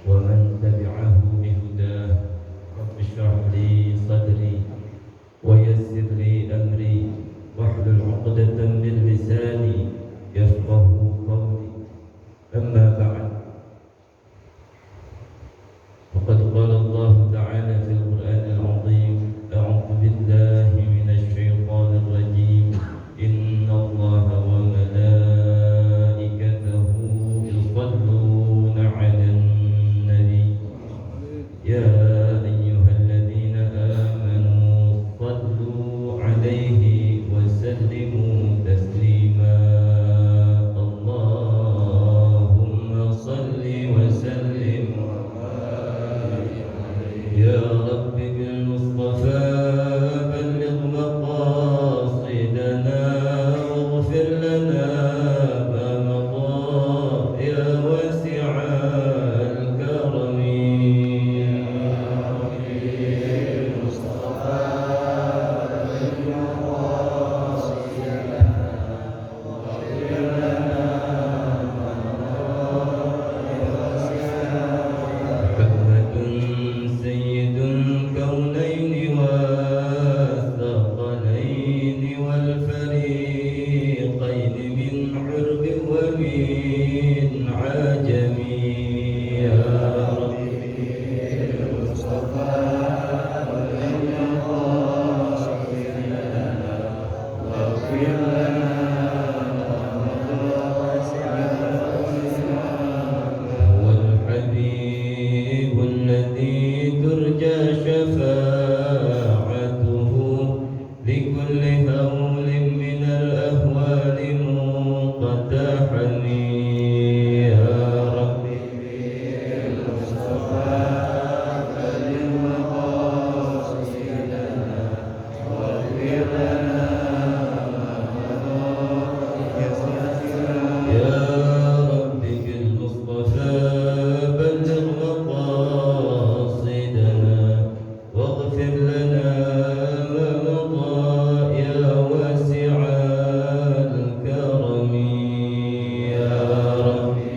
ومن تبعه بهداه. رب اشرح لي صدري ويسر لي أمري واحلل عقدة من لساني يفقه قولي. أما بعد، فقد قال الله تعالى في القرآن العظيم: أعوذ بالله من الشيطان الرجيم. إن الله وملائكته يصلون على النبي يا أيها الذين آمنوا صلوا عليه وسلموا تسليما. اللهم صل وسلم يا رب بالمصطفى بلغ مقاصدنا واغفر لنا ما مضى يا واسع الكرم. محمد سيد الكونين والثقلين والفريقين من عرب ومن عجم يا ربي المصطفى واغفر لنا هو الحبيب الذي ترجى شفاعته لكل هول من الأهوال منقتحم يا ربي بالمصطفى بلغ مقاصدنا واغفر لنا يا ربي بالمصطفى بلغ مقاصدنا واغفر لنا ما مضى يا واسع الكرم يا ربي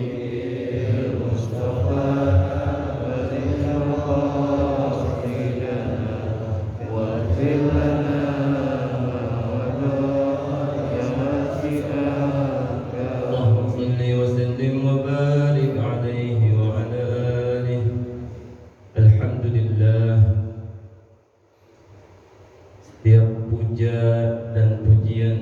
بالمصطفى بلغ مقاصدنا واغفر لنا اللهم صل وسلم وبارك عليه وعلى آله. Alhamdulillah, setiap puja dan pujian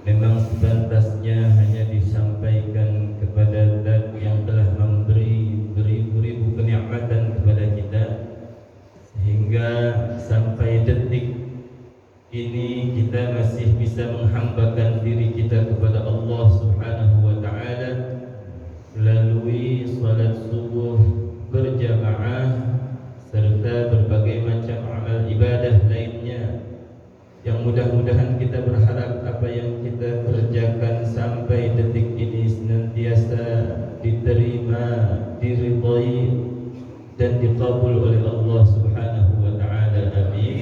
memang sepantasnya hanya disampaikan kepada Zat yang telah memberi beribu-ribu kenikmatan kepada kita, sehingga sampai detik ini kita masih bisa menghambakan diri kita kepada Allah Subhanahu wa taala melalui salat subuh berjamaah serta berbagai macam amal ibadah lainnya, yang mudah-mudahan kita berharap apa yang kita kerjakan sampai detik ini senantiasa diterima, diridhai dan dikabul oleh Allah Subhanahu wa taala. Amin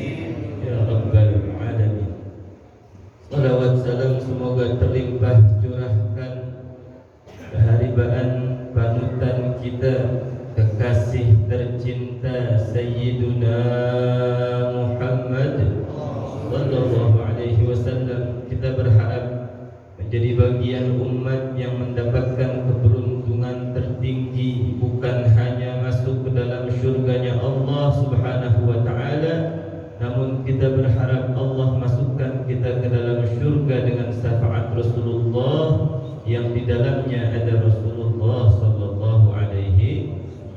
ya rabbal alamin. Salawat salam semoga terlimpah curahkan keharibaan panutan kita, kekasih tercinta Sayyiduna Muhammad sallallahu alaihi wasallam. Kita berharap menjadi bagian umat yang mendapatkan keberuntungan tertinggi, bukan hanya masuk ke dalam syurganya Allah Subhanahu wa taala, namun kita berharap Allah masukkan kita ke dalam syurga dengan syafaat Rasulullah yang di dalamnya ada Rasulullah sallallahu alaihi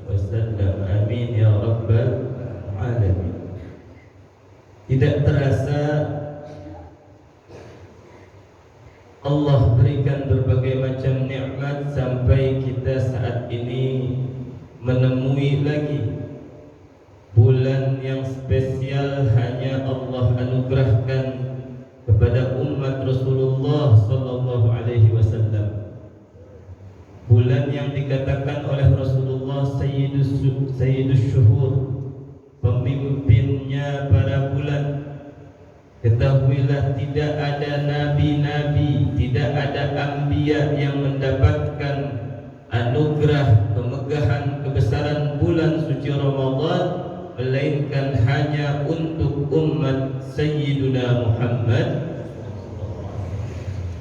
wasallam. Amin ya rabbal alamin. Tidak terasa Allah berikan berbagai macam nikmat sampai kita saat ini menemui lagi bulan yang spesial hanya Allah anugerahkan kepada umat Rasulullah sallallahu alaihi wasallam. Bulan yang dikatakan oleh Rasulullah Sayyidus Syuhur, pemimpinnya para bulan. Ketahuilah tidak ada nabi-nabi, tidak ada anbiya yang mendapatkan anugerah kemegahan kebesaran bulan suci Ramadan, melainkan hanya untuk umat Sayyiduna Muhammad.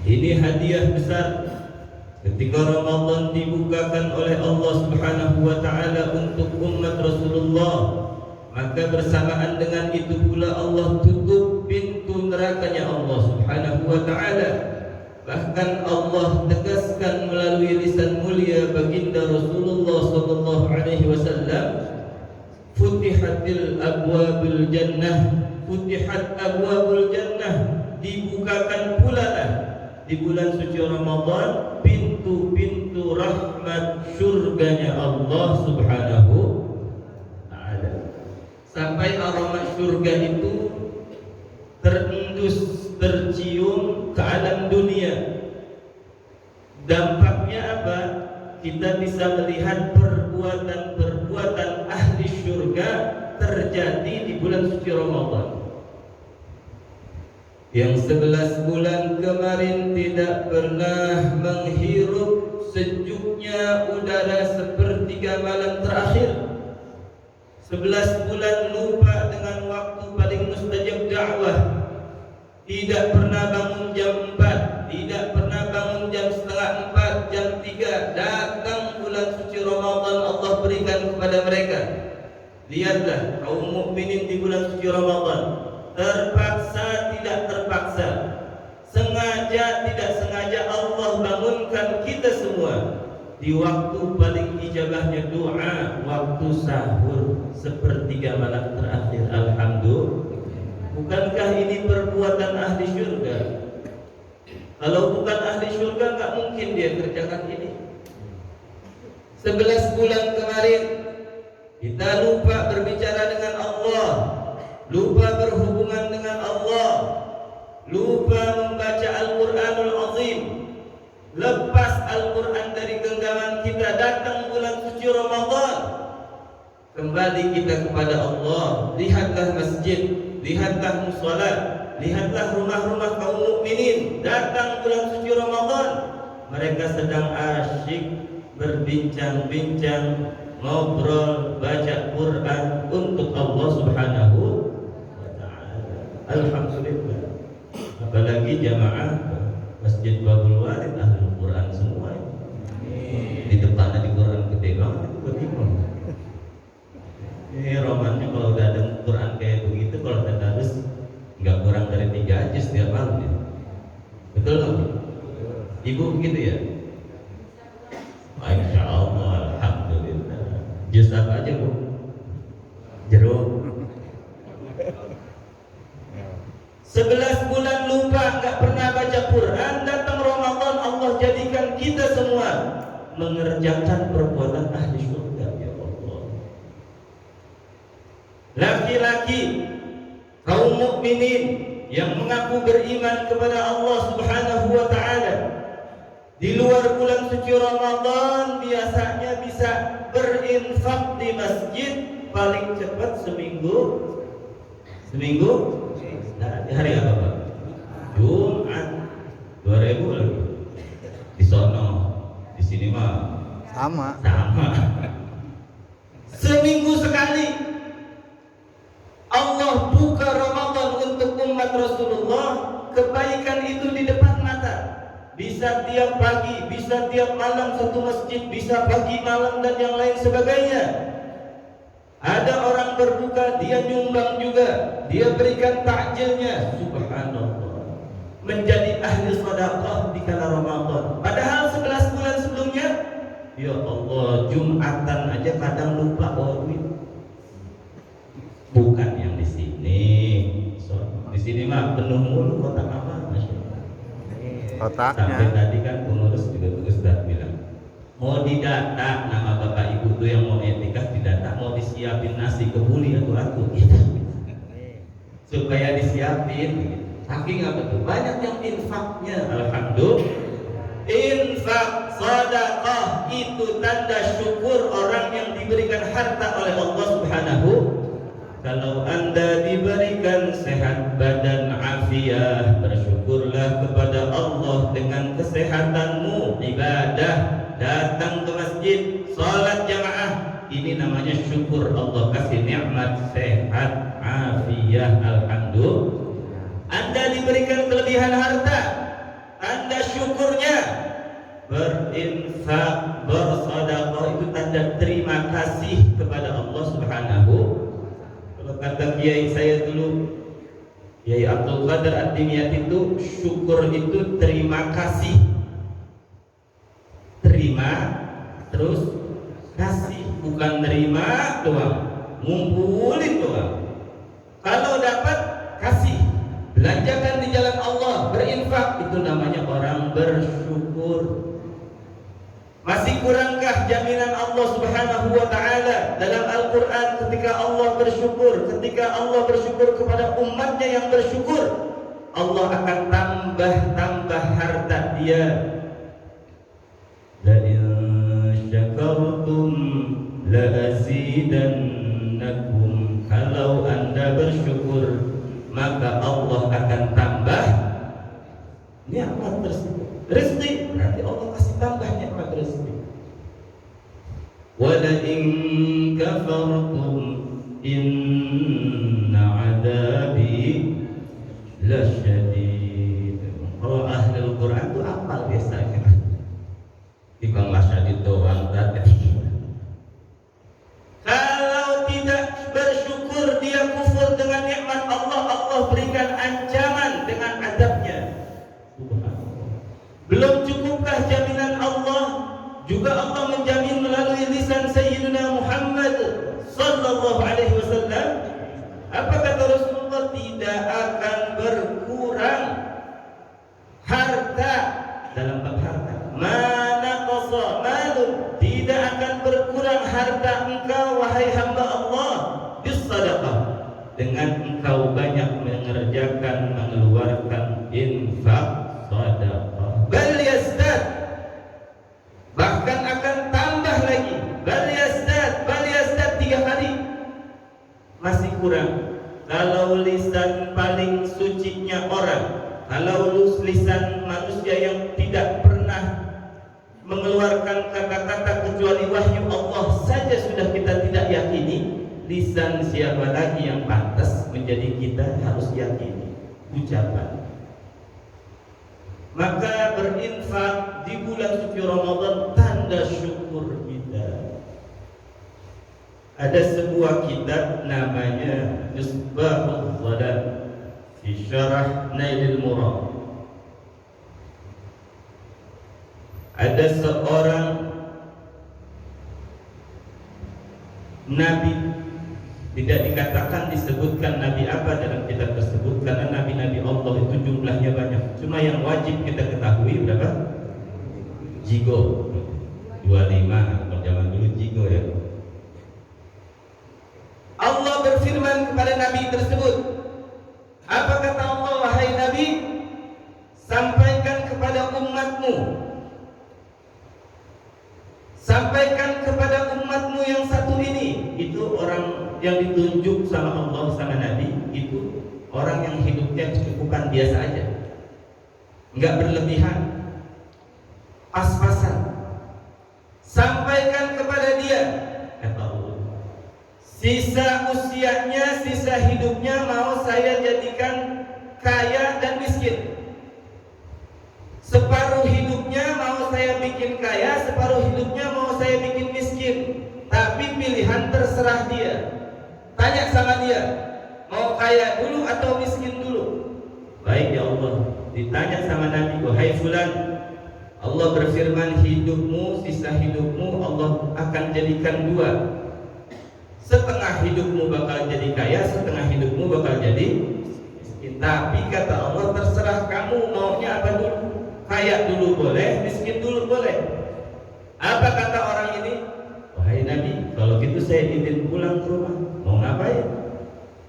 Ini hadiah besar ketika Ramadan dibukakan oleh Allah Subhanahu wa taala untuk umat Rasulullah, maka bersamaan dengan itu pula Allah tutup pintu nerakanya Allah Subhanahu wa taala. Bahkan Allah tegaskan melalui lisan mulia baginda Rasulullah sallallahu alaihi wasallam, futihatil abwabul jannah, futihat abwabul jannah, dibukakan pula lah di bulan suci Ramadan pintu-pintu rahmat surganya Allah Subhanahu taala. Sampai aroma surga itu terendus, tercium ke alam dunia. Dampaknya apa? Kita bisa melihat perbuatan-perbuatan ahli surga terjadi di bulan suci Ramadan. Yang 11 bulan kemarin tidak pernah menghirup sejuknya udara sepertiga malam terakhir. 11 bulan lupa dengan waktu paling mustajab dakwah. Tidak pernah bangun jam 4, tidak pernah bangun jam setengah 4, jam 3. Datang bulan suci Ramadan, Allah berikan kepada mereka. Lihatlah kaum mukminin di bulan suci Ramadan, terpaksa tidak terpaksa, sengaja tidak sengaja, Allah bangunkan kita semua di waktu paling ijabahnya doa, waktu sahur sepertiga malam terakhir. Alhamdulillah. Bukankah ini perbuatan ahli syurga? Kalau bukan ahli syurga, nggak mungkin dia kerjakan ini. 11 bulan kemarin kita lupa berbicara dengan Allah, lupa berhubungan dengan Allah, lupa membaca Al-Quranul Azim, lepas Al-Quran dari genggaman kita. Datang bulan suci Ramadan, kembali kita kepada Allah. Lihatlah masjid, lihatlah musola, lihatlah rumah-rumah kaum mukminin. Datang bulan suci Ramadan, mereka sedang asyik berbincang-bincang, ngobrol, baca Quran untuk Allah Subhanahu wa ta'ala. Alhamdulillah. Apalagi jamaah Masjid Babul Walid Ahlul Quran semua. Di depannya di Quran gede banget itu beriman. Romannya kalau udah ada Quran kayak begitu, kalau tadarus nggak kurang dari 3 juz setiap malam ya. Betul nggak? Ibu begitu ya? Masya Allah, alhamdulillah. Juz apa aja bu? Jeruk. 11 bulan lupa, nggak pernah baca Quran. Datang Ramadan, Allah jadikan kita semua mengerjakan perbuatan ahli surga. Ya Allah. Laki-laki kaum mukminin yang mengaku beriman kepada Allah Subhanahu wa taala di luar bulan suci Ramadan biasanya bisa berinfak di masjid paling cepat seminggu. Nah, di hari apa Pak? Jumat. 2000 lagi. Di sono, di sini mah sama. Seminggu sekali Allah buka Ramadan untuk umat Rasulullah. Kebaikan itu di depan mata. Bisa tiap pagi, bisa tiap malam satu masjid, bisa pagi malam dan yang lain sebagainya. Ada orang berbuka, dia nyumbang juga, dia berikan takjilnya. Subhanallah, menjadi ahli sedekah di kala Ramadan. Padahal 11 bulan sebelumnya, ya Allah, Jumatan aja kadang lupa bawa duit. Bukan yang di sini. Di sini mah penuh mulu kotak apa, Masya Allah. Kotaknya. Sampai tadi kan pengurus juga Ustaz bilang, mau didata nama bapak ibu tuh yang mau etikah didata, mau disiapin nasi kebuli atau aku gitu. Supaya disiapin. Saking apa tuh? Banyak yang infaknya. Alhamdulillah. Infak, sedekah itu tanda syukur orang yang diberikan harta oleh Allah Subhanahu. Kalau Anda diberikan sehat badan afiah, bersyukurlah kepada Allah dengan kesehatanmu. Ibadah, datang ke masjid, salat jamaah Ini namanya syukur. Allah kasih nikmat sehat, afiah, alhamdulillah. Anda diberikan kelebihan harta, tanda syukurnya berinfak, bersedekah, itu tanda terima kasih kepada Allah Subhanahu. Kalau kata kiai saya dulu, Kiai Abdul Qadir Ad-Dimyat, itu syukur itu terima kasih, terima terus kasih, bukan nerima doang, ngumpulin doang. Kalau dapat kasih, belanjakan di jalan Allah, berinfak, itu namanya orang bersyukur. Masih kurangkah jaminan Allah Subhanahu wa taala dalam Al-Qur'an ketika Allah bersyukur kepada umatnya yang bersyukur, Allah akan tambah harta dia. La in syakartum la azidannakum. Kalau Anda bersyukur, maka Allah akan tambah nikmat tersebut. Rezeki, berarti Allah kasih tambah nikmat rezeki. Wa la in kafartum inna adabi lasyadid. Kalau ahli Al-Quran itu apal biasanya. Tikang lasyadid doang berarti. Kalau tidak bersyukur, dia kufur dengan nikmat Allah, Allah berikan ancaman dengan azabnya. Belum cukupkah jaminan Allah? Juga Allah menjamin melalui lisan Sayyidina Muhammad sallallahu alaihi wasallam. Apa kata Rasulullah? Tidak akan berkurang harta dalam bab harta. Mana qasa malun, tidak akan berkurang harta engkau wahai hamba Allah bisadaqah, dengan engkau banyak mengeluarkan infak sedekah. Bal yazdad, bahkan akan tambah lagi. Bal yazdad 3 kali. Masih kurang. Kalau lisan paling sucinya orang, kalau lisan manusia yang tidak pernah mengeluarkan kata-kata kecuali wahyu Allah saja sudah kita tidak yakini, lisan siapa lagi yang pantas menjadi kita harus yakini ucapan. Maka berinfak di bulan suci Ramadan tanda syukur kita. Ada sebuah kitab namanya Misbahul Zalam fi Syarah Nailil Murad. Ada seorang nabi, tidak dikatakan disebutkan nabi apa dalam kitab tersebut, karena nabi-nabi Allah itu jumlahnya banyak. Cuma yang wajib kita ketahui berapa? Jigo 25, kalau zaman dulu jigo ya. Allah berfirman kepada nabi tersebut. Apa kata Allah? Wahai nabi, sampaikan kepada umatmu, sampaikan kepada umatmu yang satu ini. Itu orang yang ditunjuk sama Allah sama Nabi, itu orang yang hidupnya kecukupan biasa aja, nggak berlebihan, pas-pasan. Sampaikan kepada dia, kata Allah, sisa usianya, sisa hidupnya mau saya jadikan kaya dan miskin. Separuh hidupnya mau saya bikin kaya, separuh hidupnya mau saya bikin miskin. Tapi pilihan terserah dia. Tanya sama dia, mau kaya dulu atau miskin dulu? Baik ya Allah. Ditanya sama Nabi, wahai fulan, Allah berfirman hidupmu, sisa hidupmu Allah akan jadikan 2. Setengah hidupmu bakal jadi kaya, setengah hidupmu bakal jadi miskin. Tapi kata Allah, terserah kamu maunya apa dulu. Kaya dulu boleh, miskin dulu boleh. Apa kata orang ini? Wahai Nabi, kalau gitu saya izin pulang ke rumah. Mau ngapain?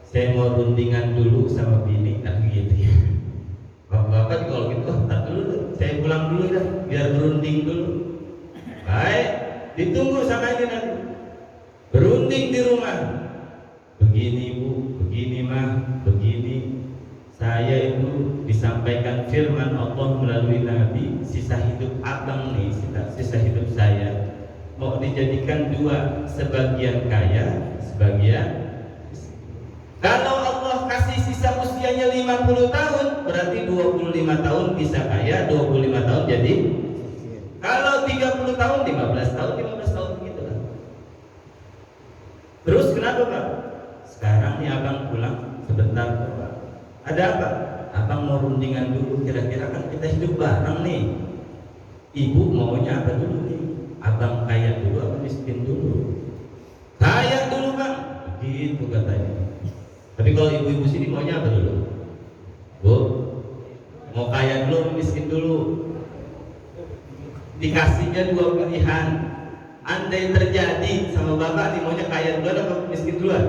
Saya mau rundingan dulu sama bini. Nah gitu ya. Bapak-bapak kalau gitu, tak dulu, saya pulang dulu dah, biar berunding dulu. Baik, ditunggu sama ini Nabi. Berunding di rumah. Begini bu, begini mah, begini. Saya itu disampaikan firman Allah melalui Nabi, sisa hidup abang nih, sisa hidup saya mau dijadikan dua, sebagian kaya, sebagian. Kalau Allah kasih sisa usianya 50 tahun, berarti 25 tahun bisa kaya, 25 tahun jadi. Kalau 30 tahun, 15 tahun begitu lah. Terus kenapa Pak? Sekarang nih abang pulang sebentar Pak. Ada apa? Abang mau rundingan dulu, kira-kira kan kita hidup bareng nih. Ibu maunya apa dulu nih? Abang kaya dulu apa miskin dulu? Kaya dulu Bang, begitu katanya. Tapi kalau ibu-ibu sini maunya apa dulu? Bu, mau kaya dulu atau miskin dulu? Dikasihnya dua pilihan. Andai terjadi sama bapak nih maunya kaya dulu atau miskin duluan?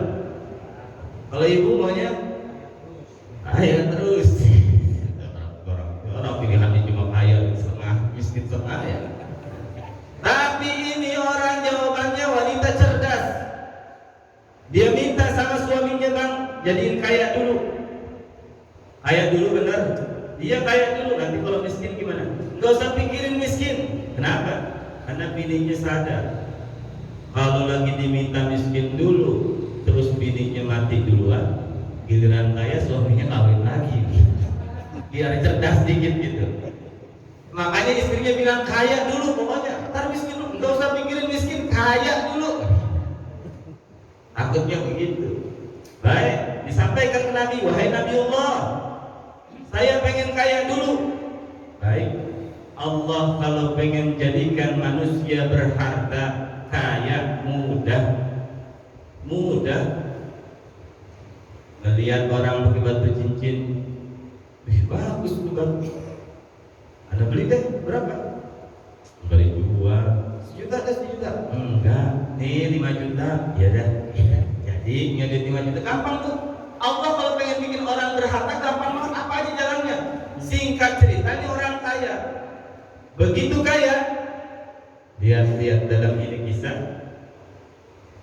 Kalau ibu maunya kaya terus. Orang pilihannya cuma kaya setengah, miskin setengah ya. Tapi ini orang jawabannya wanita cerdas. Dia minta sama suaminya, Bang, jadiin kaya dulu. Kaya dulu benar. Dia kaya dulu, nanti kalau miskin gimana? Gak usah pikirin miskin. Kenapa? Karena bininya sadar kalau lagi diminta miskin dulu, terus bininya mati duluan, giliran kaya suaminya kawin lagi. Biar cerdas dikit gitu. Makanya istrinya bilang kaya dulu pokoknya, ntar miskin dulu. Gak usah pikirin miskin, kaya dulu. Takutnya begitu. Baik, disampaikan ke Nabi, wahai Nabi Allah, saya pengen kaya dulu. Baik, Allah kalau pengen jadikan manusia berharta kaya mudah. Melihat orang pakai batu cincin, bagus tuh Bang. Anda beli deh, berapa? Beli 2 sejuta atau sejuta? Enggak, nih 5 juta. Ya dah. Jadi ngedit 5 juta gampang tuh. Allah kalau pengen bikin orang berharta gampang banget, apa aja jalannya. Singkat ceritanya orang kaya. Begitu kaya, lihat dalam ini kisah,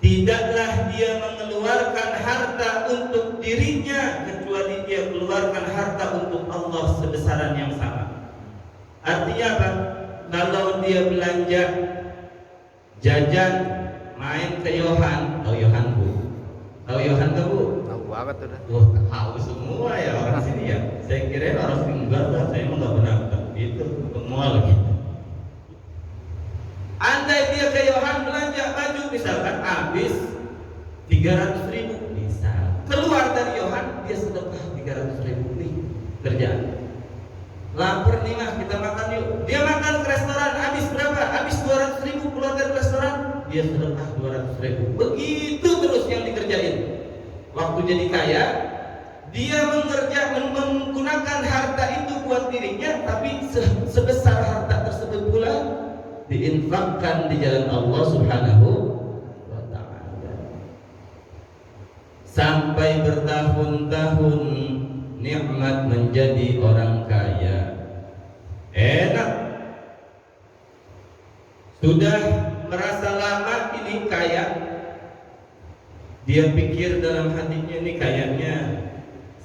tidaklah dia mengeluarkan harta untuk dirinya kecuali dia keluarkan harta untuk Allah sebesaran yang sama. Artinya apa? Kalau dia belanja jajan, main ke Yohan, tahu Yohan Bu? Tahu Yohan gak Bu? Tahu banget udah. Tahu semua ya orang sini ya. Saya kira orang sini enggak lah, saya emang nggak pernah itu ke mall gitu. Andai dia ke Yohan belanja baju misalkan habis 300.000 misal, keluar dari Yohan dia sedekah 300.000 nih kerjaan. Lapar nih Mas, kita makan yuk. Dia makan ke restoran, habis berapa? Habis 200.000, keluar dari restoran, dia sedekah 200.000. Begitu terus yang dikerjain. Waktu jadi kaya, dia menggunakan harta itu buat dirinya, tapi sebesar harta tersebut pula diinfakkan di jalan Allah Subhanahu wa ta'ala. Sampai bertahun-tahun nikmat menjadi orang kaya, enak, sudah merasa lama ini kaya, dia pikir dalam hatinya ini kayaknya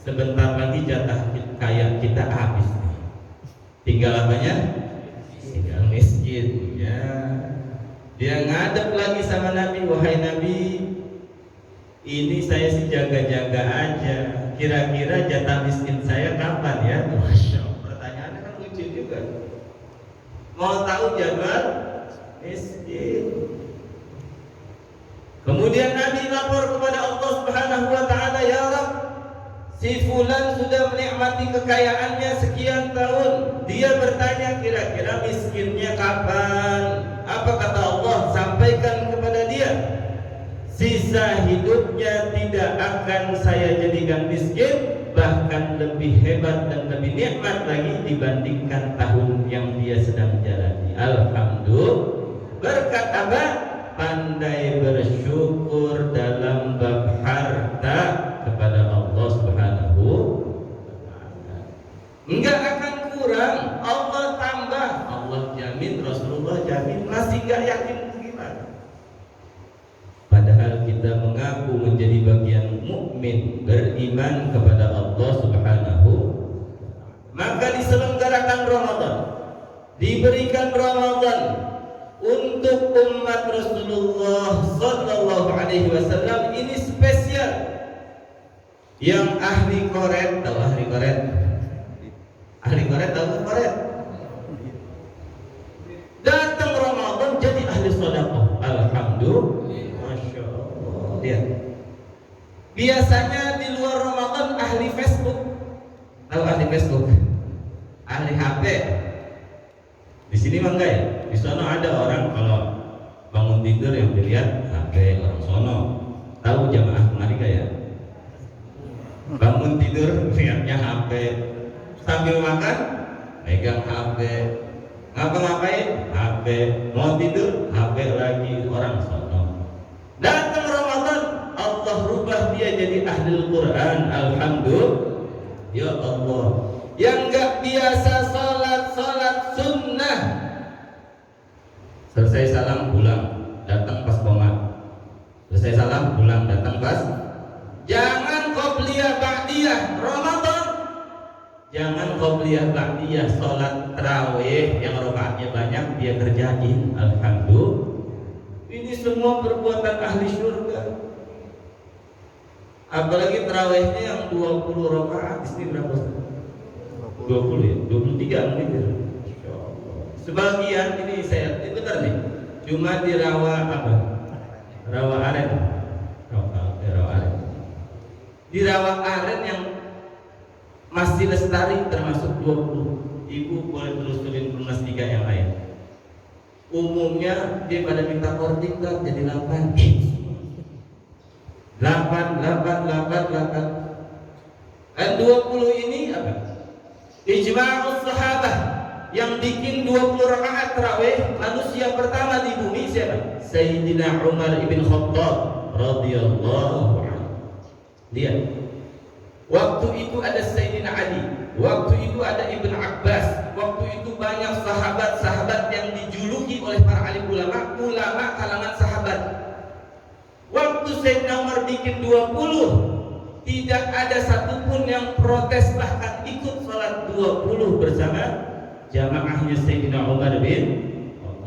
sebentar lagi jatah kaya kita habis nih. Tinggal apanya? Tinggal miskin ya. Dia ngadep lagi sama Nabi, wahai Nabi, ini saya sih jaga-jaga aja. Kira-kira jatah miskin saya kapan ya? Masya Allah, pertanyaannya kan lucu juga. Mau tahu jadwal miskin? Kemudian Nabi lapor kepada Allah Subhanahu wa ta'ala, ya Rabb, si fulan sudah menikmati kekayaannya sekian tahun. Dia bertanya kira-kira miskinnya kapan? Apa kata Allah? Sampaikan kepada dia, sisa hidupnya tidak akan saya jadikan miskin, bahkan lebih hebat dan lebih nikmat lagi dibandingkan tahun yang dia sedang jalani. Alhamdulillah. Berkat apa? Pandai bersyukur dalam bab harta kepada Allah Subhanahu wa ta'ala. Enggak akan kurang, Allah tambah, Allah jamin, Rasulullah jamin. Masih enggak yakin gimana? Padahal kita mengaku menjadi bagian mukmin, beriman kepada Allah Subhanahu. Maka diselenggarakan Ramadan, diberikan Ramadan untuk umat Rasulullah sallallahu alaihi wasallam ini spesial. Yang ahli koret, tahu ahli koret? Ahli koret tahu koret? Datang Ramadan jadi ahli sedekah. Alhamdulillah. Masya Allah. Lihat. Biasanya di luar Ramadan ahli Facebook. Tahu ahli Facebook? Ahli HP. Di sini mah enggak ya? Di sana ada orang kalau bangun tidur yang dilihat HP orang sono. Tahu jamaah kemari gak ya? Bangun tidur lihatnya HP, sambil makan pegang HP, ngapa-ngapain HP, mau tidur HP lagi orang sono. Datang Ramadan Allah rubah dia jadi ahli Quran. Alhamdulillah. Ya Allah. Yang enggak biasa salat sunnah, selesai salam pulang, datang pas qomat. Selesai salam pulang, datang pas. Jangan qobliyah ba'diyah Ramadan. Jangan qobliyah ba'diyah salat tarawih yang rakaatnya banyak dia kerjain. Alhamdulillah. Ini semua perbuatan ahli surga. Apalagi tarawihnya yang 20 rakaat, ini berapa? 20 ya? 23 mungkin ya? Sebagian ini saya benar nih, cuma di Rawa apa? Rawa Aren. Rawa Aren. Di Rawa Aren yang masih lestari termasuk 20. Ibu boleh telusurin pelunas 3 yang lain. Umumnya dia pada minta kortika jadi 8. 8. Dan 20 ini apa? Ijma'us sahabah. Yang bikin 20 rakaat tarawih manusia pertama di bumi siapa? Sayyidina Umar ibn Khattab radhiyallahu anhu. Lihat. Waktu itu ada Sayyidina Ali, waktu itu ada Ibn Abbas, waktu itu banyak sahabat-sahabat yang dijuluki oleh para alim ulama kalangan sahabat. Waktu Sayyidina Umar bikin 20, tidak ada satupun yang protes, bahkan ikut salat 20 bersama jamaahnya Sayyidina Umar bin.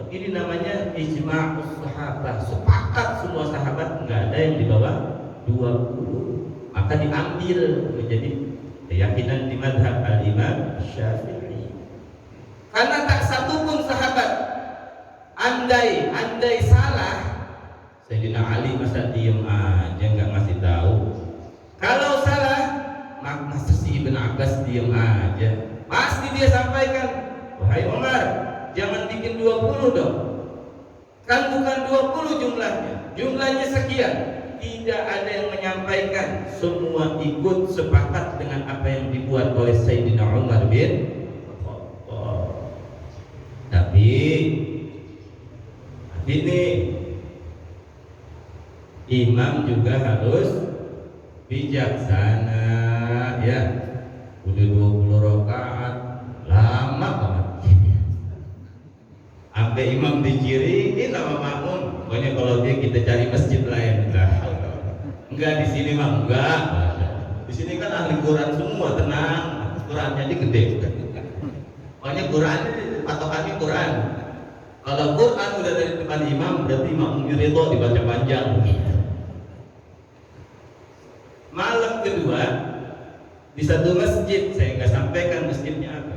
Ini namanya ijma'us sahabah. Sepakat semua sahabat, nggak ada yang di bawah 20. Maka diambil menjadi keyakinan di madhab al-Imam Syafi'i. Karena tak satupun sahabat andai salah, Sayyidina Ali masa diem aja nggak ngasih tahu. Kalau salah, masa si Ibn Abbas diem aja. Pasti dia sampaikan, wahai Umar, jangan bikin 20 dong. Kan bukan 20 jumlahnya sekian. Tidak ada yang menyampaikan, semua ikut sepakat dengan apa yang dibuat oleh Sayyidina Umar bin Khattab. Tapi ini imam juga harus bijaksana ya. Udah 20 rakaat lama banget. Sampai imam diciriin sama makmum. Pokoknya kalau dia kita cari masjid lain lah. Enggak di sini mah enggak. Di sini kan ahli Quran semua, tenang. Qurannya aja gede. Pokoknya Quran patokannya Quran. Kalau Quran udah dari depan imam berarti makmum ridho dibaca panjang. Malam kedua di satu masjid, saya nggak sampaikan masjidnya apa.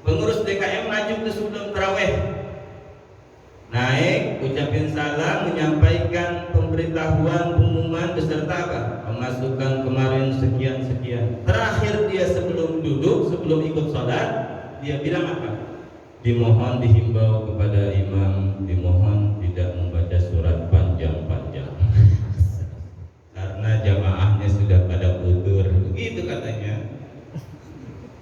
Pengurus DKM maju ke sebelum tarawih, naik, ucapin salam, menyampaikan pemberitahuan, pengumuman beserta apa? Pemasukan kemarin sekian. Terakhir dia sebelum duduk, sebelum ikut sholat, dia bilang apa? Dimohon dihimbau kepada imam, dimohon tidak membaca surat panjang-panjang karena jamaahnya sudah pada putur. Begitu katanya.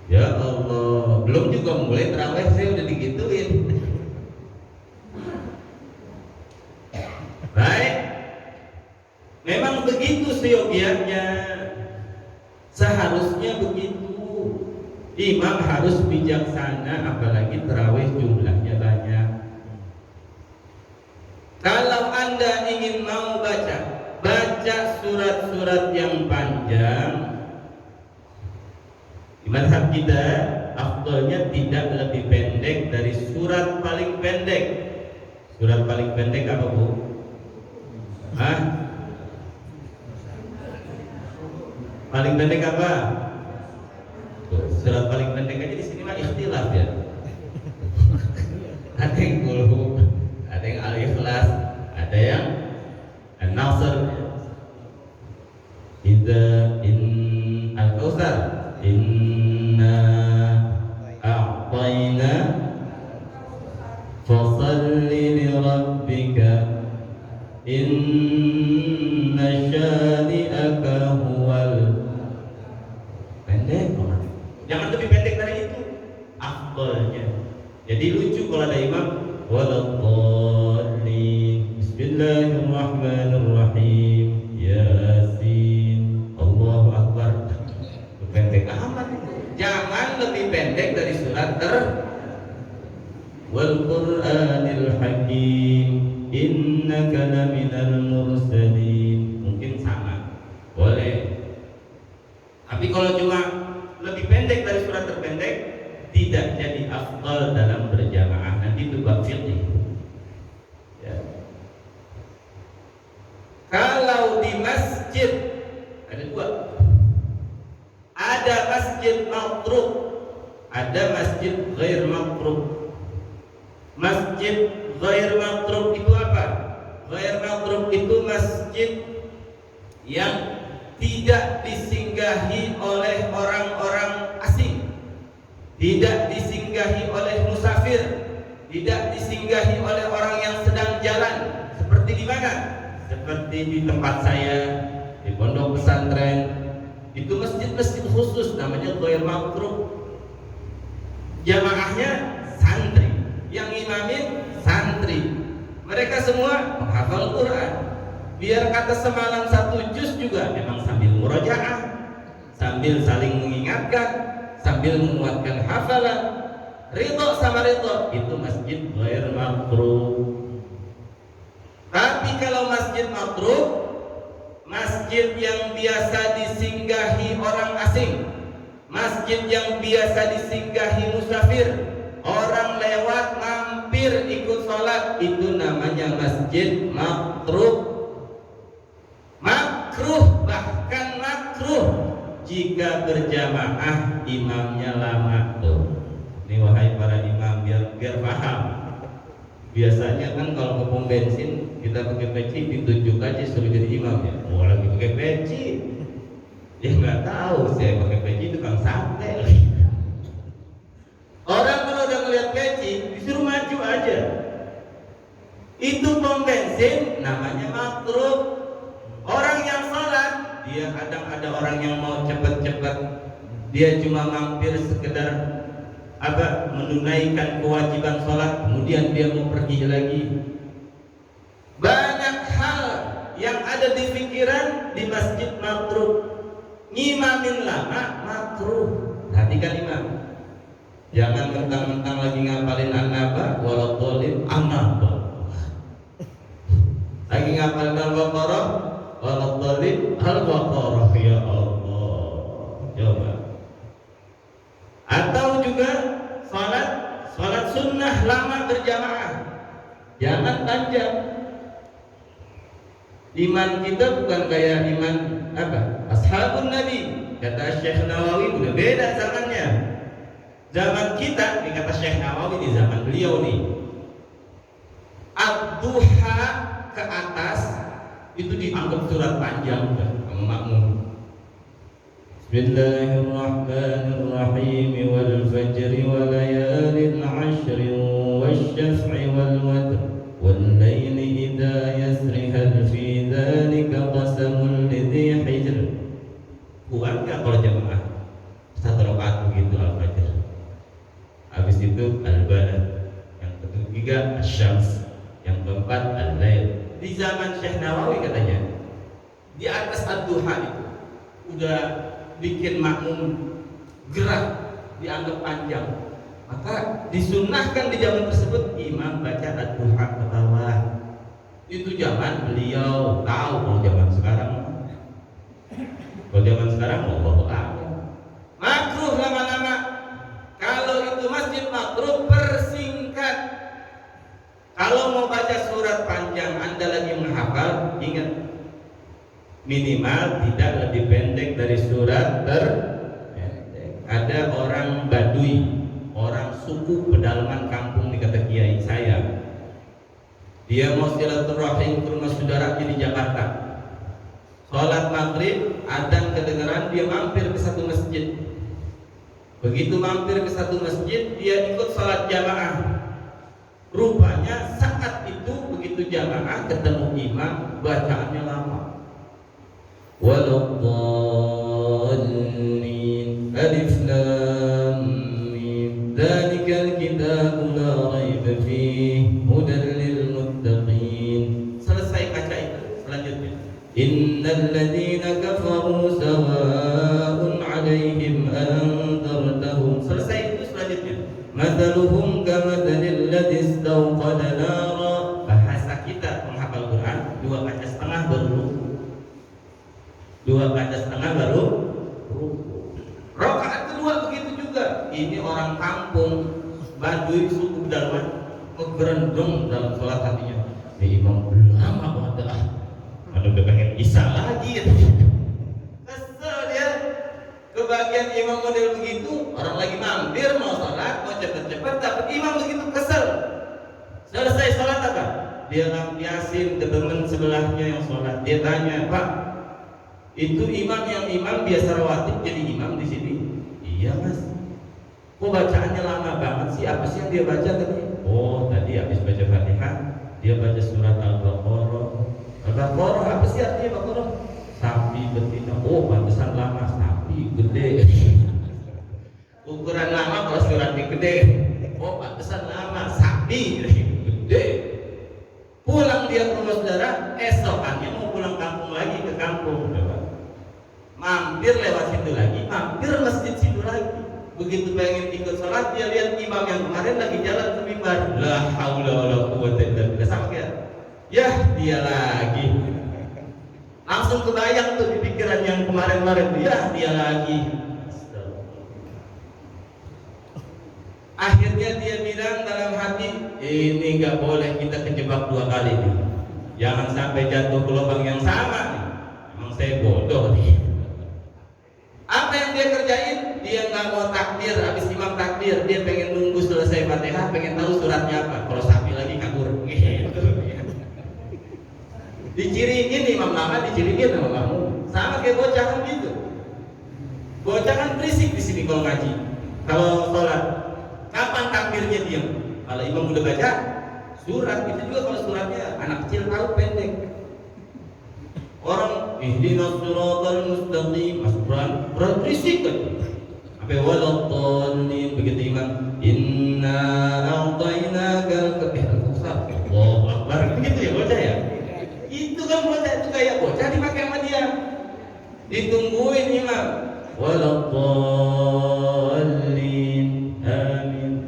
Ya Allah, belum juga mulai tarawih saya udah digituin. Baik, memang begitu seyogianya, seharusnya begitu. Imam harus bijaksana, apalagi tarawih jumlahnya banyak. Kalau Anda ingin mau baca surat-surat yang panjang, di mazhab kita afdalnya tidak lebih pendek dari surat paling pendek. Surat paling pendek apa, Bu? Hah? Paling pendek apa? Tuh, surat paling pendek aja di sini mah ikhtilaf ya. Ada yang Qul, ada yang Al-Ikhlas, ada yang An-Nasr. In Al-Kautsar, inna a'tayna fasalli li rabbika inna syani'aka huwal. Pendek banget. Jangan lebih pendek dari itu. Afdalnya. Jadi lucu kalau ada imam waladhdallin. Bismillahirrahmanirrahim. Yasin. Allahu Akbar. Pendek amat itu. Jangan lebih pendek dari surat wal Qur'anil Hakim innaka laminal mursalin. Mungkin sama. Boleh. Tapi kalau cuma lebih pendek dari surat terpendek, tidak jadi afdal dalam berjamaah. Nanti itu bab fiqih. Ya. Kalau di masjid ada dua. Ada masjid makruh, ada masjid ghair makruh. Masjid ghair makruh itu apa? Ghair makruh itu masjid yang tidak disinggahi oleh orang-orang asing, tidak disinggahi oleh musafir, tidak disinggahi oleh orang yang sedang jalan. Seperti di mana? Seperti di tempat saya, di pondok pesantren. Itu masjid-masjid khusus namanya ghair makruh. Jamaahnya santri, yang imamin santri. Mereka semua menghafal Quran. Biar kata semalam 1 juz juga memang sambil murojaah, sambil saling mengingatkan, sambil menguatkan hafalan. Ridho sama ridho, itu masjid ghair makruh. Tapi kalau masjid makruh, masjid yang biasa disinggahi orang asing, masjid yang biasa disinggahi musafir, orang lewat mampir ikut sholat, itu namanya masjid makruh. Makruh, bahkan makruh jika berjamaah imamnya lama. Tuh, ini wahai para imam, biar paham. Biasanya kan kalau ke pom bensin kita pakai peci, ditunjuk aja suruh jadi imam ya. Oh, lagi pakai peci, dia nggak tahu saya pakai peci tukang sate lagi. Orang kalau udah ngeliat peci disuruh maju aja. Itu pom bensin namanya makruh. Orang yang sholat, dia kadang ada orang yang mau cepet-cepet, dia cuma mampir sekedar menunaikan kewajiban sholat, kemudian dia mau pergi lagi. Banyak hal yang ada di pikiran di masjid makruh. Ngimamin lama makruh. Perhatikan imam, jangan mentang-mentang lagi ngapalin an-naba waladhdallin an-naba, lagi ngapalin al-baqarah waladhdallin al-baqarah. Ya Allah, coba. Atau juga salat sunnah lama berjamaah, jangan panjang. Iman kita bukan kayak iman ashabun Nabi. Kata Syekh Nawawi udah beda zamannya. Zaman kita, kata Syekh Nawawi di zaman beliau nih, ad-duha ke atas itu dianggap surat panjang udah sama makmum. Bismillahirrahmanirrahim wal fajri wa layalin 'ashrin wasyaf'i wal watr wal laili idza yasri hal fi dzalika qasamul lidzi hijr. Kuat enggak kalau jamaah 1 rakaat begitu al-fajr? Habis itu al-balad, yang ketiga asy-syams, yang keempat al-lail. Di zaman Syekh Nawawi katanya, di atas ad-duha itu udah bikin makmum gerak, dianggap panjang. Maka disunnahkan di zaman tersebut imam baca ad-duha ke bawah. Itu zaman beliau. Tahu kalau zaman sekarang, Allahu a'lam. Makruh lama-lama. Kalau matruk persingkat. Kalau mau baca surat panjang Anda lagi menghafal, ingat minimal tidak lebih pendek dari surat terpendek. Ada orang Baduy, orang suku pedalaman kampung di kata kiai saya. Dia mau silaturahim ke rumah saudaranya di Jakarta. Sholat maghrib, adzan kedengaran, dia mampir ke satu masjid. Begitu mampir ke satu masjid, dia ikut sholat jamaah. Rupanya saat itu begitu jamaah ketemu imam, bacaannya lama. Waladdallin, alif lam mim, dzalikal kitabu la raiba fihi, hudan lil muttaqin. Selesai baca itu, selanjutnya innal ladzina kafaru sawa'un 'alaihim anzartahum. Selesai itu, selanjutnya mathaluhum kamathalil ladzi istawqada nara. Bahasa kita menghafal Quran 2 baca setengah baru ruku. 2 baca setengah baru ruku. Rakaat kedua begitu juga. Ini orang kampung Baduy suku pedalaman ngegerendong dalam sholat hatinya. Ini imam lama banget lah. Kalau udah pengen isya lagi. Kesel dia. Kebagian imam model begitu, orang lagi mampir mau sholat, mau cepet-cepet, dapat imam begitu, kesel. Selesai sholat apa? Dia lampiasin ke teman sebelahnya yang sholat. Dia tanya, Pak, itu imam yang imam biasa rawatib jadi imam di sini? Iya mas. Kok bacaannya lama banget sih? Apa sih yang dia baca tadi? Oh tadi habis baca Fatihah, dia baca surat Al-Baqarah. Al-Baqarah apa sih artinya Baqarah? Sapi betina. Oh pantesan lama, sapi gede. Ukuran lama kalau suratnya gede. Oh pantesan lama, sapi gede. Pulang dia ke rumah saudara, esokannya mau pulang kampung lagi ke kampung. Mampir lewat situ lagi, mampir masjid situ lagi. Begitu pengen ikut sholat, dia lihat imam yang kemarin lagi jalan ke mimbar. La haula wala quwwata illa billah. Sama kayak, ya dia lagi. Langsung kebayang tuh di pikiran yang kemarin-kemarin tuh, ya dia lagi. Akhirnya dia bilang dalam hati, ini nggak boleh kita kejebak 2 kali nih. Jangan sampai jatuh ke lubang yang sama nih. Emang saya bodoh nih. Apa yang dia kerjain? Dia nggak mau takbir, habis imam takbir, dia pengen nunggu selesai Fatihah, pengen tahu suratnya apa. Kalau sapi lagi kabur. Diciriin imam lama, diciriin sama kamu. Sama kayak bocah kan gitu. Bocah kan berisik di sini kalau ngaji. Kalau sholat, kapan takbirnya diam? Kalau imam udah baca surat, itu juga kalau suratnya anak kecil tahu pendek. Orang ihdinas siratal mustaqim, Mas Quran berisik kan. Sampai waladdallin begitu imam, inna a'tainakal kautsar. Allahu akbar. Begitu ya bocah ya? Itu kan bocah itu kayak bocah dipakai sama dia. Ditungguin imam. Waladdallin. Amin.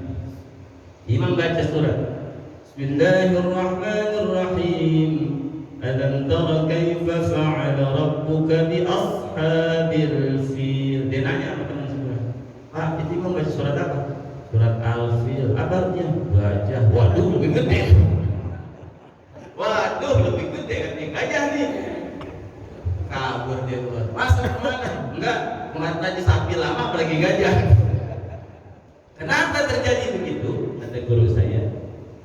Imam baca surat. Bismillahirrahmanirrahim. Alam tara kaifa fa'ala rabbuka bi ashabil fil. Dia nanya sama teman sebelah, Pak, itu imam baca surat apa? Surat Al-Fil. Apa artinya? Gajah. Waduh, lebih gede. Waduh, lebih gede kan nih gajah nih. Kabur dia keluar. Masuk kemana? Enggak, kemarin aja sapi lama apalagi gajah. Kenapa terjadi begitu? Kata guru saya,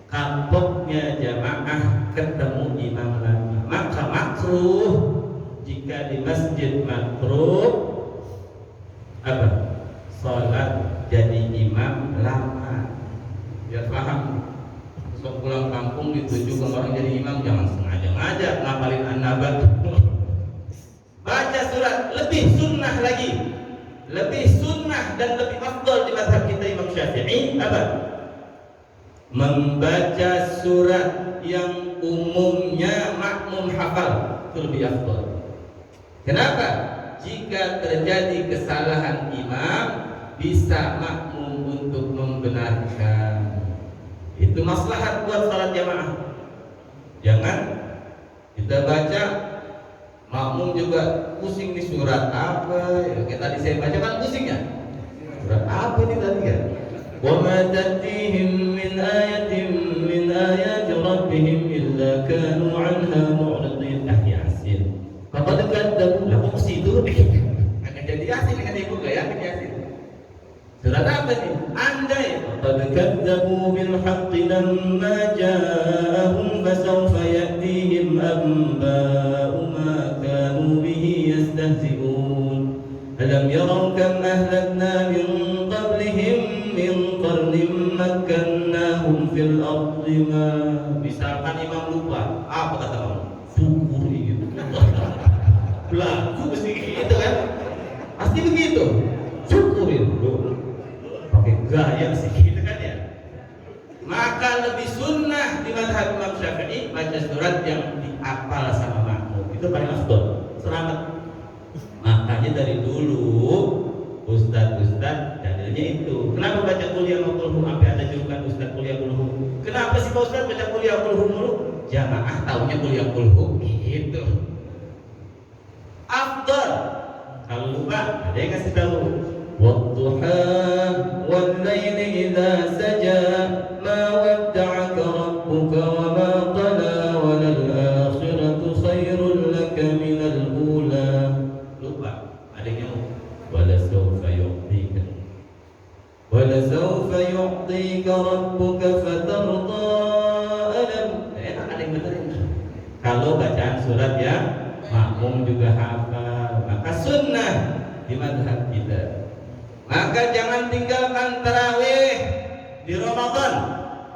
kapoknya jamaah ketemu imam lama. Maka makruh jika di masjid makruh apa? Sholat jadi imam lama. Biar paham. Besok pulang kampung dituju ke orang jadi imam, jangan sengaja-ngaja ngapalin an-naba. Baca surat, lebih sunnah lagi. Lebih sunnah dan lebih afdal di mazhab kita Imam Syafi'i apa? Membaca surat yang umumnya makmum hafal itu lebih afdal. Kenapa? Jika terjadi kesalahan imam, bisa makmum untuk membenarkan. Itu maslahat buat salat jamaah. Jangan kita baca makmum juga pusing nih surat apa ya, kayak tadi saya baca kan pusing ya, surat apa ini tadi ya, وما تأتيهم من آية من آيات ربهم إلا كانوا عنها معرضين. Yasin. Faqad kadzabu lakum sidur. Akan jadi Yasin dengan ibu gaya Yasin. Surat apa nih? Andai qad kadzabu bil haqqi lamma ja'ahum fasawfa ya'tihim anba'u ma kanu bihi yastahzi'un. Alam yaraw kam ahlakna min qablihim min qarnin makkannahum fil ardi ma. Misalkan imam lupa, apa kata kamu? Syukuri gitu. Belagu mesti gitu kan? Pasti begitu. Syukurin dulu. Pakai gaya sih gitu kan ya. Maka lebih sunnah di mazhab Imam Syafi'i baca surat yang dihafal sama makmum. Itu paling afdol. Selamat. Makanya dari dulu ustaz-ustaz dalilnya itu. Kenapa baca kuliah qul sampai ada julukan ustaz kuliah qul? Kenapa sih Pak Ustaz baca kuliah qul mulu? Jamaah taunya kuliah qul gitu. Afdal. Kalau lupa ada yang kasih tahu. Wadduha wal laili idza saja ma wadda'aka rabbuka wa ma qala walal akhiratu khairul laka minal ula. Lupa ada yang wala sawfa yu'tika rabbuka fatarda. Enak ada yang benerin. Kalau bacaan surat ya makmum juga hafal, maka sunnah di mazhab kita. Maka jangan tinggalkan tarawih di Ramadan.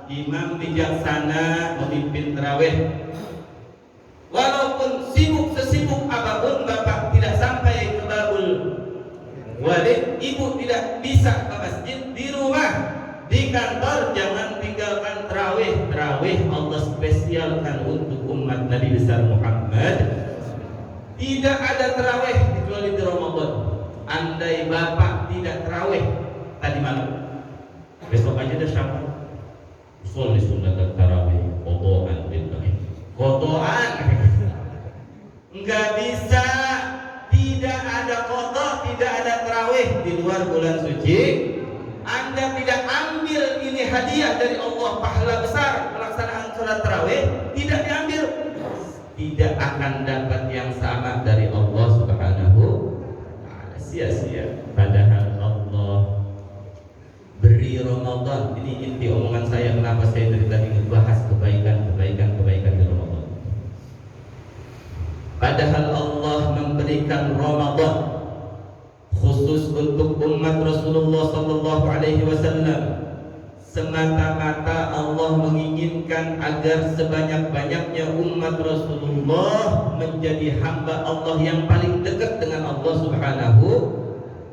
Imam bijaksana memimpin tarawih. Walaupun sesibuk apapun bapak tidak sampai ke Babul Walid, ibu tidak bisa ke masjid, di rumah, di kantor, jangan tinggalkan tarawih. Tarawih Allah spesialkan untuk umat Nabi besar Muhammad. Tidak ada tarawih kecuali di Ramadan. Andai bapak tidak tarawih tadi malam, besok aja dah syafat. Sholli sunat tarawih qadaan billahi. Qadaan. Enggak bisa, tidak ada qada, tidak ada tarawih di luar bulan suci. Anda tidak ambil ini hadiah dari Allah, pahala besar pelaksanaan sholat tarawih, tidak diambil, tidak akan dapat yang sama dari Allah Subhanahu. Sia-sia. Padahal Allah beri Ramadan. Ini inti omongan saya, kenapa saya dari tadi membahas kebaikan di Ramadan. Padahal Allah memberikan Ramadan khusus untuk umat Rasulullah sallallahu alaihi wasallam. Semata-mata Allah menginginkan agar sebanyak-banyaknya umat Rasulullah menjadi hamba Allah yang paling dekat dengan Allah Subhanahu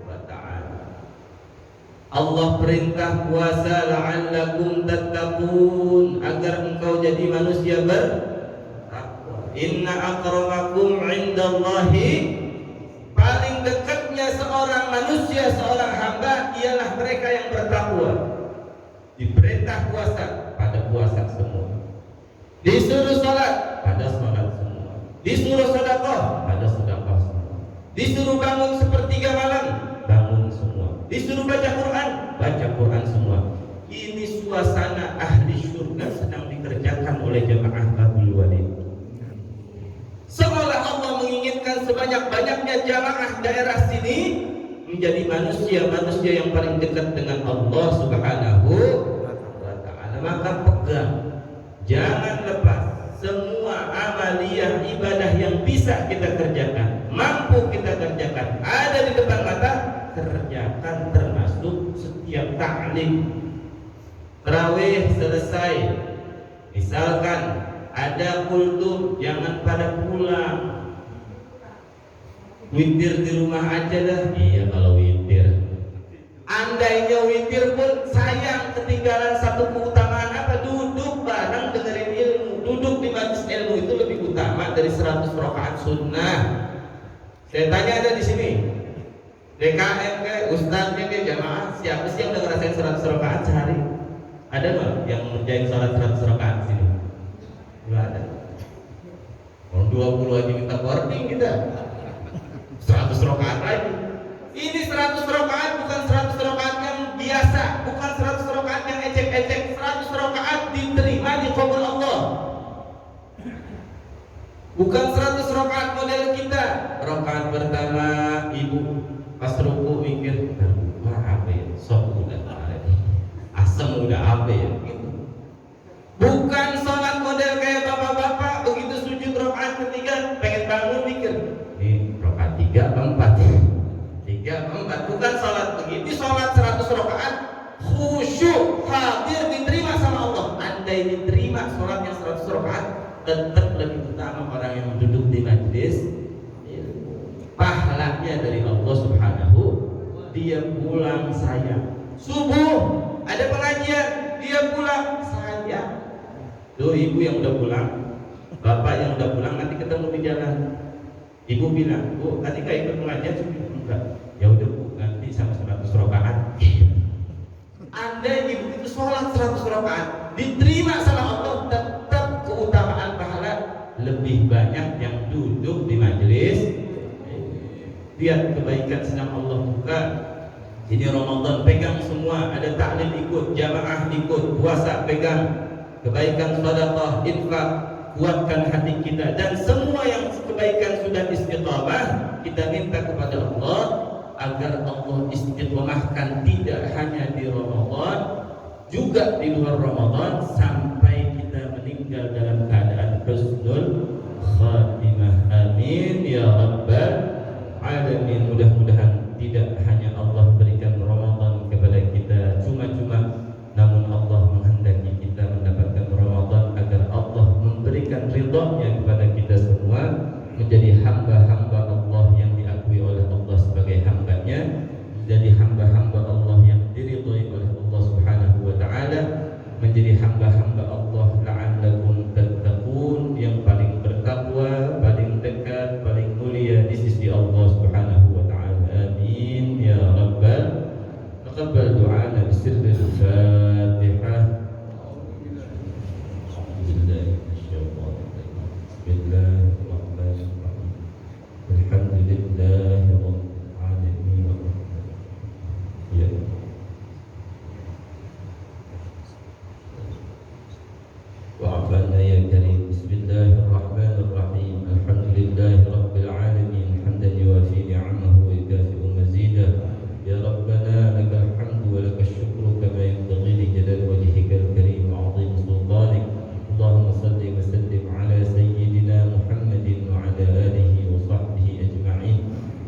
wa ta'ala. Allah perintah puasa la'allakum tattaqun, agar engkau jadi manusia bertakwa. Inna akramakum 'indallahi, paling dekatnya seorang manusia, seorang hamba ialah mereka yang bertakwa. Diperintah puasa, pada puasa semua. Disuruh salat, pada salat semua. Disuruh sedekah, pada sedekah semua. Disuruh bangun sepertiga malam, bangun semua. Disuruh baca Quran semua. Ini suasana ahli surga sedang dikerjakan oleh jemaah Babul Walid. Seolah Allah menginginkan sebanyak-banyaknya jamaah daerah sini menjadi manusia yang paling dekat dengan Allah Subhanahu wa ta'ala. Maka pegang, jangan lepas semua amaliyah ibadah yang bisa kita kerjakan, mampu kita kerjakan, ada di depan mata, kerjakan, termasuk setiap ta'lim. Tarawih selesai, misalkan ada kultum, jangan pada pulang, witir di rumah aja dah. Iya kalau witir. Andainya witir pun sayang, ketinggalan satu keutamaan apa? Duduk bareng dengerin ilmu. Duduk di majelis ilmu itu lebih utama dari 100 rakaat sunnah. Saya tanya, ada di sini DKM ke ustadznya ke jamaah, siapa sih yang udah ngerasain 100 rakaat sehari? Ada nggak yang ngerjain salat 100 rakaat di sini? Nggak ada. Kalau 20 aja minta boarding kita. 100 rakaat lagi. Ini 100 rakaat bukan 100 rakaat yang biasa, bukan 100 Bukan 100 rakaat model kita. Rakaat pertama ibu pas ruku mikir, wah apa ya? Sok udah asam udah apa ya? Gitu. Bukan sholat model kayak bapak-bapak begitu sujud rakaat ketiga pengen bangun mikir, ini rakaat 3 apa 4? 3 apa 4? Bukan sholat begitu. Sholat 100 rakaat khusyuk, hadir, diterima sama Allah. Andai diterima sholat yang 100 rakaat, tetap lebih utama orang yang duduk di majlis ilmu. Pahalanya dari Allah Subhanahu. Dia pulang sayang. Subuh ada pengajian, dia pulang sayang. Tuh ibu yang udah pulang, bapak yang udah pulang, nanti ketemu di jalan. Ibu bilang, bu, tadi kayak ikut pengajian? Enggak. Ya udah bu, nanti sama 100 rakaat. Andai ibu itu sholat 100 rakaat diterima sama Allah, tetap keutamaan pahala lebih banyak yang duduk di majelis. Lihat kebaikan sedang Allah buka. Ini Ramadan, pegang semua, ada taklim ikut, jamaah ikut, puasa pegang, kebaikan sedekah, infak, kuatkan hati kita, dan semua yang kebaikan sudah istiqamah, kita minta kepada Allah agar Allah istiqamahkan tidak hanya di Ramadan, juga di luar Ramadan, sampai kita meninggal dalam keadaan husnul khatimah. Amin ya rabbal alamin. Mudah-mudahan tidak hanya Allah berikan Ramadan kepada kita cuma-cuma, namun Allah menghendaki kita mendapatkan Ramadan agar Allah memberikan ridha-Nya kepada kita semua, menjadi hamba-hamba Allah yang diakui oleh Allah sebagai hamba-Nya, menjadi hamba-hamba Allah yang diridhai oleh Allah Subhanahu wa taala, menjadi hamba-hamba Allah la'allakum tattaqun, yang paling bertakwa, paling dekat, paling mulia di sisi Allah Subhanahu wa taala. Amin ya rabbal. Taqabbal du'ana bisirri al-Fatihah. وعفانا يا كريم. بسم الله الرحمن الرحيم. الحمد لله رب العالمين حمدا يوافي نعمه ويكافئ مزيدا. يا ربنا لك الحمد ولك الشكر كما ينبغي لجلال وجهك الكريم وعظيم سلطانك. اللهم صل وسلم على سيدنا محمد وعلى آله وصحبه أجمعين.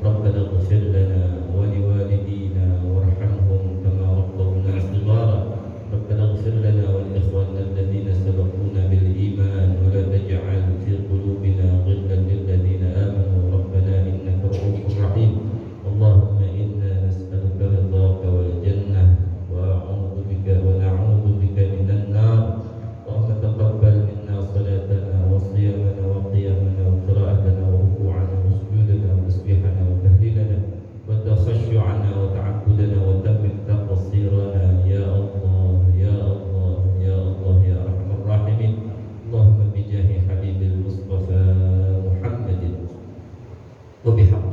ربنا اغفر لنا ولوالدينا وارحمهم كما ربونا صغارا. ربنا اغفر لنا ولإخواننا الذين سبقونا بالإيمان ولا تجعل في قلوبنا غلا للذين آمنوا ربنا إنك رؤوف رحيم. اللهم إنا نسألك رضاك والجنة ونعوذ بك من النار. اللهم تقبل منا صلاتنا وصيامنا وقيامنا وقراءتنا وركوعنا وسجودنا وتسبيحنا وتهليلنا وتخشعنا وتعبدنا وتمم تقصيرنا يا الله يا الله يا الله يا أرحم الراحمين. اللهم بجاه حبيب المصطفى محمد وبحق